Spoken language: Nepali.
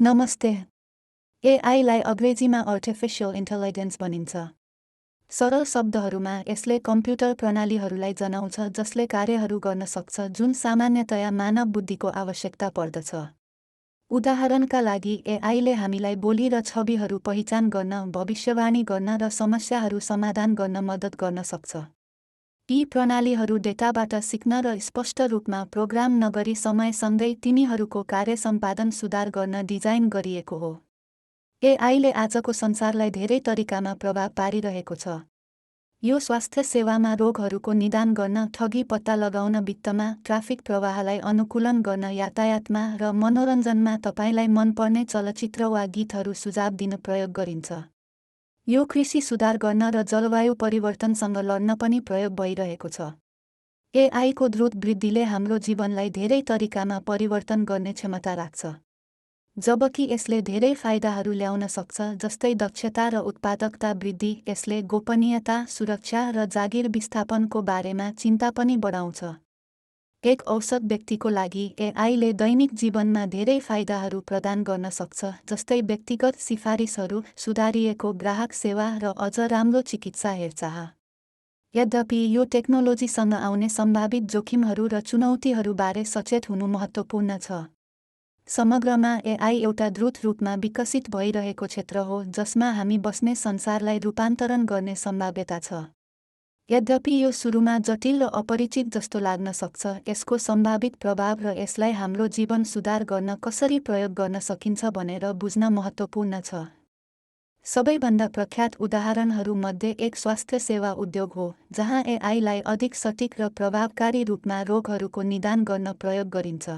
नमस्ते। एआईलाई अङ्ग्रेजीमा आर्टिफिशियल इन्टेलिजेन्स भनिन्छ। सरल शब्दहरूमा यसले कम्प्युटर प्रणालीहरूलाई जनाउँछ जसले कार्यहरू गर्न सक्छ जुन सामान्यतया मानव बुद्धिको आवश्यकता पर्दछ। उदाहरणका लागि एआईले हामीलाई बोली र छविहरू पहिचान गर्न, भविष्यवाणी गर्न र समस्याहरू समाधान गर्न मद्दत गर्न सक्छ। यी प्रणालीहरू डेटाबाट सिक्न र स्पष्ट रूपमा प्रोग्राम नगरी समयसँगै तिनीहरूको कार्य सम्पादन सुधार गर्न डिजाइन गरिएको हो। एआईले आजको संसारलाई धेरै तरिकामा प्रभाव पारिरहेको छ। यो स्वास्थ्य सेवामा रोगहरूको निदान गर्न, ठगी पत्ता लगाउन, वित्तमा, ट्राफिक प्रवाहलाई अनुकूलन गर्न, यातायातमा र मनोरञ्जनमा तपाईलाई मनपर्ने चलचित्र वा गीतहरू सुझाव दिन प्रयोग गरिन्छ। यो कृषि सुधार गर्न र जलवायु परिवर्तनसँग लड्न पनि प्रयोग भइरहेको छ। एआईको द्रुत वृद्धिले हाम्रो जीवनलाई धेरै तरिकामा परिवर्तन गर्ने क्षमता राख्छ। जबकि यसले धेरै फाइदाहरू ल्याउन सक्छ जस्तै दक्षता र उत्पादकता वृद्धि, यसले गोपनीयता, सुरक्षा र जागिर विस्थापनको बारेमा चिन्ता पनि बढाउँछ। एक औसत व्यक्तिको लागि एआईले दैनिक जीवनमा धेरै फाइदाहरू प्रदान गर्न सक्छ जस्तै व्यक्तिगत सिफारिसहरू, सुधारिएको ग्राहक सेवा र अझ राम्रो चिकित्सा हेरचाह। यद्यपि यो टेक्नोलोजीसँग आउने सम्भावित जोखिमहरू र चुनौतीहरूबारे सचेत हुनु महत्त्वपूर्ण छ। समग्रमा एआई एउटा द्रुत रूपमा विकसित भइरहेको क्षेत्र हो जसमा हामी बस्ने संसारलाई रूपान्तरण गर्ने सम्भाव्यता छ। यद्यपि यो सुरुमा जटिल र अपरिचित जस्तो लाग्न सक्छ, यसको सम्भावित प्रभाव र यसलाई हाम्रो जीवन सुधार गर्न कसरी प्रयोग गर्न सकिन्छ भनेर बुझ्न महत्त्वपूर्ण छ। सबैभन्दा प्रख्यात उदाहरणहरूमध्ये एक स्वास्थ्य सेवा उद्योग हो, जहाँ एआईलाई अधिक सटीक र प्रभावकारी रूपमा रोगहरूको निदान गर्न प्रयोग गरिन्छ।